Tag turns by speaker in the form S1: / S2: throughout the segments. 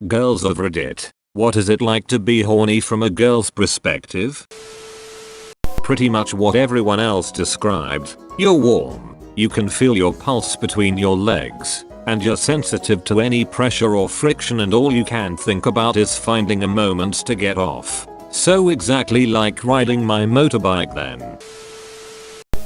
S1: Girls of Reddit, what is it like to be horny from a girl's perspective? Pretty much what everyone else described. You're warm, you can feel your pulse between your legs, and you're sensitive to any pressure or friction, and all you can think about is finding a moment to get off. So exactly like riding my motorbike then.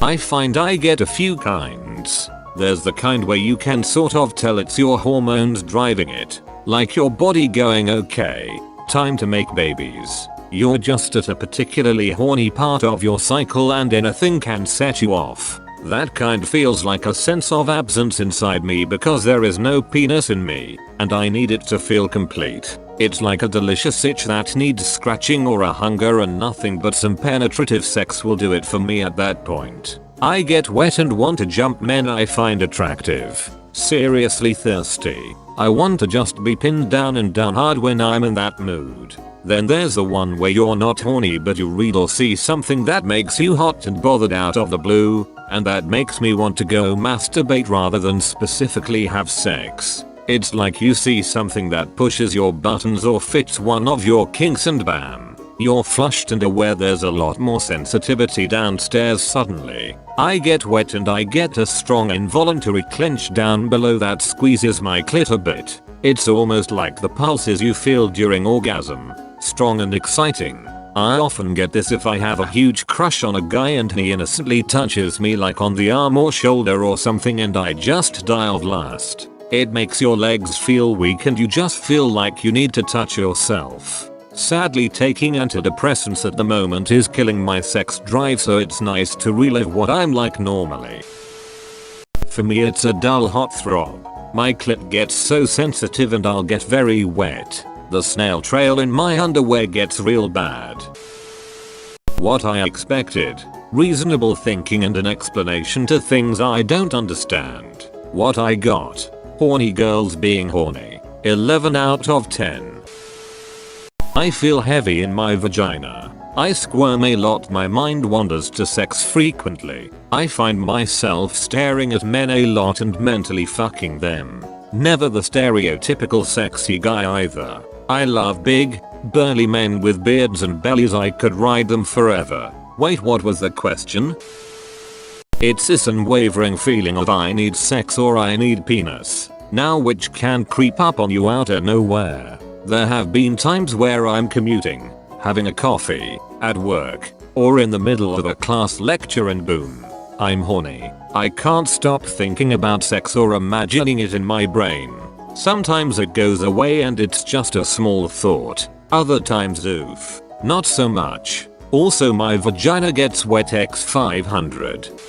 S1: I find I get a few kinds. There's the kind where you can sort of tell it's your hormones driving it. Like your body going, okay, time to make babies. You're just at a particularly horny part of your cycle and anything can set you off. That kind feels like a sense of absence inside me because there is no penis in me, and I need it to feel complete. It's like a delicious itch that needs scratching or a hunger, and nothing but some penetrative sex will do it for me at that point. I get wet and want to jump men I find attractive. Seriously thirsty. I want to just be pinned down and down hard when I'm in that mood. Then there's the one where you're not horny but you read or see something that makes you hot and bothered out of the blue, and that makes me want to go masturbate rather than specifically have sex. It's like you see something that pushes your buttons or fits one of your kinks and bam, you're flushed and aware there's a lot more sensitivity downstairs suddenly. I get wet and I get a strong involuntary clench down below that squeezes my clit a bit. It's almost like the pulses you feel during orgasm. Strong and exciting. I often get this if I have a huge crush on a guy and he innocently touches me like on the arm or shoulder or something and I just die of lust. It makes your legs feel weak and you just feel like you need to touch yourself. Sadly, taking antidepressants at the moment is killing my sex drive, so it's nice to relive what I'm like normally. For me it's a dull hot throb. My clit gets so sensitive and I'll get very wet. The snail trail in my underwear gets real bad. What I expected. Reasonable thinking and an explanation to things I don't understand. What I got. Horny girls being horny. 11 out of 10. I feel heavy in my vagina. I squirm a lot, my mind wanders to sex frequently. I find myself staring at men a lot and mentally fucking them. Never the stereotypical sexy guy either. I love big, burly men with beards and bellies, I could ride them forever. Wait, what was the question? It's this unwavering feeling of I need sex or I need penis. Now which can creep up on you out of nowhere. There have been times where I'm commuting, having a coffee, at work, or in the middle of a class lecture and boom, I'm horny. I can't stop thinking about sex or imagining it in my brain. Sometimes it goes away and it's just a small thought. Other times oof, not so much. Also my vagina gets wet x500.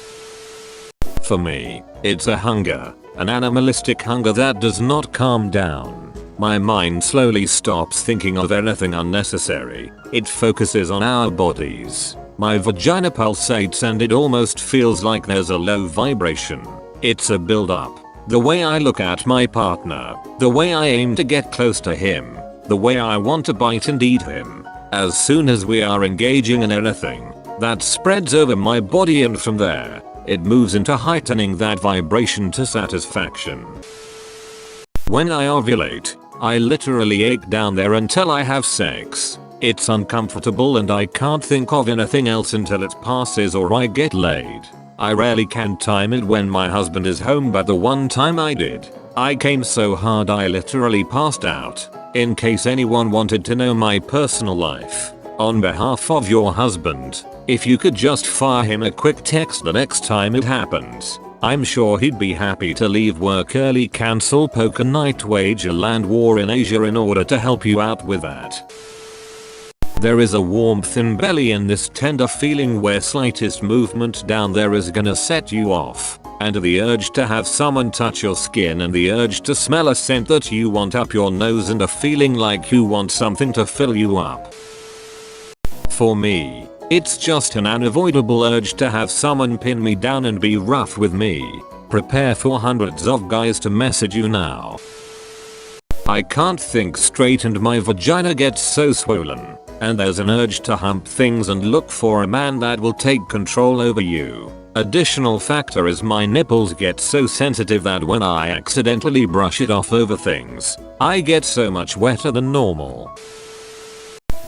S1: For me, it's a hunger, an animalistic hunger that does not calm down. My mind slowly stops thinking of anything unnecessary. It focuses on our bodies. My vagina pulsates and it almost feels like there's a low vibration. It's a build up. The way I look at my partner, the way I aim to get close to him, the way I want to bite and eat him. As soon as we are engaging in anything, that spreads over my body, and from there, it moves into heightening that vibration to satisfaction. When I ovulate, I literally ache down there until I have sex. It's uncomfortable and I can't think of anything else until it passes or I get laid. I rarely can time it when my husband is home, but the one time I did, I came so hard I literally passed out. In case anyone wanted to know my personal life, on behalf of your husband, if you could just fire him a quick text the next time it happens, I'm sure he'd be happy to leave work early, cancel poker night, wage a land war in Asia in order to help you out with that. There is a warmth in belly in this tender feeling where slightest movement down there is gonna set you off, and the urge to have someone touch your skin and the urge to smell a scent that you want up your nose and a feeling like you want something to fill you up. For me, it's just an unavoidable urge to have someone pin me down and be rough with me. Prepare for hundreds of guys to message you now. I can't think straight and my vagina gets so swollen, and there's an urge to hump things and look for a man that will take control over you. Additional factor is my nipples get so sensitive that when I accidentally brush it off over things, I get so much wetter than normal.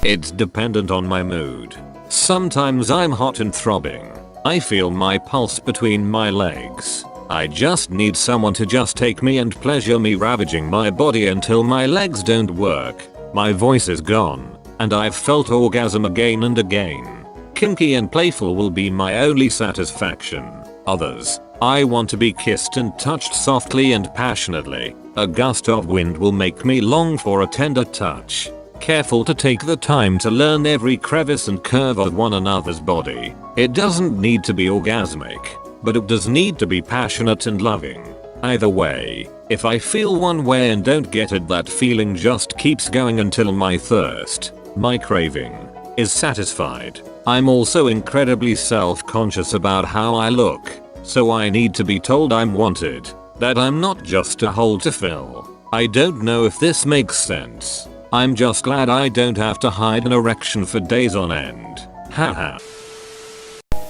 S1: It's dependent on my mood. Sometimes I'm hot and throbbing. I feel my pulse between my legs. I just need someone to just take me and pleasure me, ravaging my body until my legs don't work, my voice is gone, and I've felt orgasm again and again. Kinky and playful will be my only satisfaction. Others, I want to be kissed and touched softly and passionately. A gust of wind will make me long for a tender touch. Careful to take the time to learn every crevice and curve of one another's body. It doesn't need to be orgasmic, but it does need to be passionate and loving. Either way, if I feel one way and don't get it, that feeling just keeps going until my thirst, my craving, is satisfied. I'm also incredibly self-conscious about how I look, so I need to be told I'm wanted, that I'm not just a hole to fill. I don't know if this makes sense. I'm just glad I don't have to hide an erection for days on end. Haha.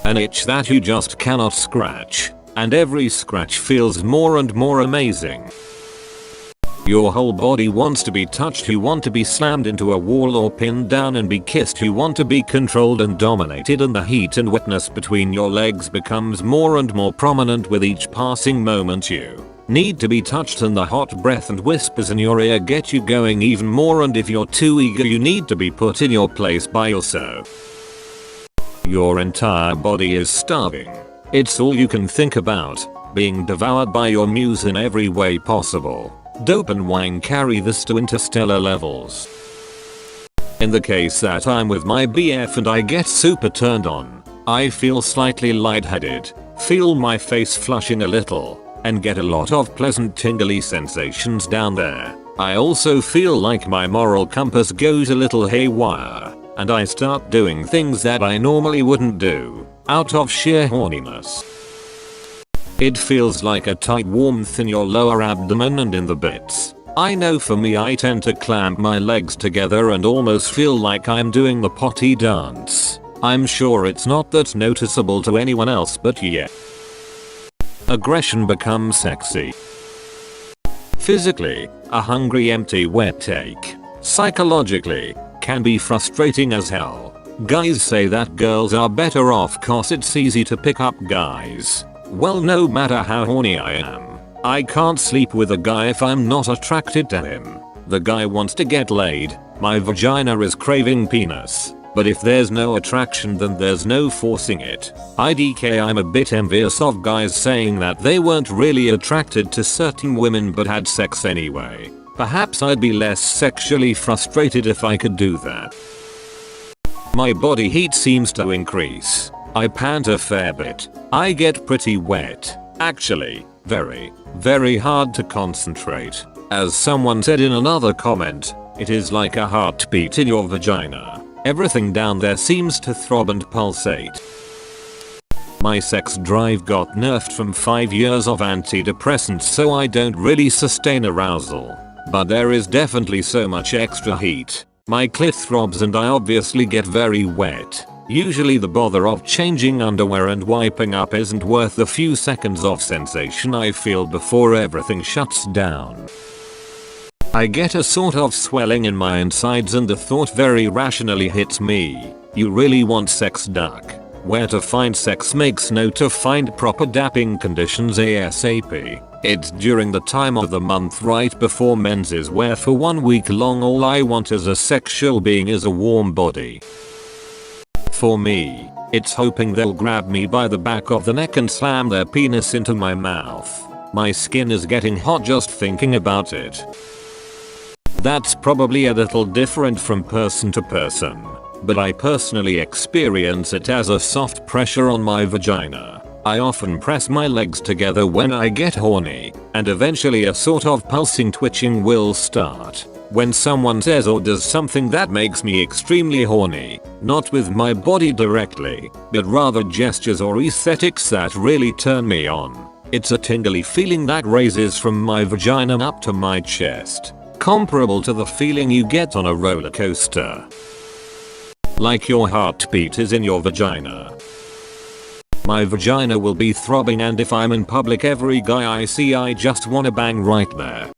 S1: An itch that you just cannot scratch, and every scratch feels more and more amazing. Your whole body wants to be touched, you want to be slammed into a wall or pinned down and be kissed, you want to be controlled and dominated, and the heat and wetness between your legs becomes more and more prominent with each passing moment. You need to be touched, and the hot breath and whispers in your ear get you going even more, and if you're too eager you need to be put in your place by yourself. Your entire body is starving. It's all you can think about, being devoured by your muse in every way possible. Dope and wine carry this to interstellar levels. In the case that I'm with my BF and I get super turned on, I feel slightly lightheaded, feel my face flushing a little, and get a lot of pleasant tingly sensations down there. I also feel like my moral compass goes a little haywire, and I start doing things that I normally wouldn't do, out of sheer horniness. It feels like a tight warmth in your lower abdomen and in the bits. I know for me, I tend to clamp my legs together and almost feel like I'm doing the potty dance. I'm sure it's not that noticeable to anyone else, but yeah. Aggression becomes sexy. Physically, a hungry empty wet take. Psychologically, can be frustrating as hell. Guys say that girls are better off cause it's easy to pick up guys. Well, no matter how horny I am, I can't sleep with a guy if I'm not attracted to him. The guy wants to get laid, my vagina is craving penis. But if there's no attraction, then there's no forcing it. IDK, I'm a bit envious of guys saying that they weren't really attracted to certain women but had sex anyway. Perhaps I'd be less sexually frustrated if I could do that. My body heat seems to increase. I pant a fair bit. I get pretty wet. Actually, very, very hard to concentrate. As someone said in another comment, it is like a heartbeat in your vagina. Everything down there seems to throb and pulsate. My sex drive got nerfed from 5 years of antidepressants, so I don't really sustain arousal. But there is definitely so much extra heat. My clit throbs and I obviously get very wet. Usually the bother of changing underwear and wiping up isn't worth the few seconds of sensation I feel before everything shuts down. I get a sort of swelling in my insides and the thought very rationally hits me. You really want sex, duck? Where to find sex? Makes note to find proper dapping conditions ASAP. It's during the time of the month right before menses, where for 1 week long all I want as a sexual being is a warm body. For me, it's hoping they'll grab me by the back of the neck and slam their penis into my mouth. My skin is getting hot just thinking about it. That's probably a little different from person to person, but I personally experience it as a soft pressure on my vagina. I often press my legs together when I get horny, and eventually a sort of pulsing twitching will start. When someone says or does something that makes me extremely horny, not with my body directly, but rather gestures or aesthetics that really turn me on, it's a tingly feeling that raises from my vagina up to my chest, comparable to the feeling you get on a roller coaster. Like your heartbeat is in your vagina. My vagina will be throbbing, and if I'm in public every guy I see I just wanna bang right there.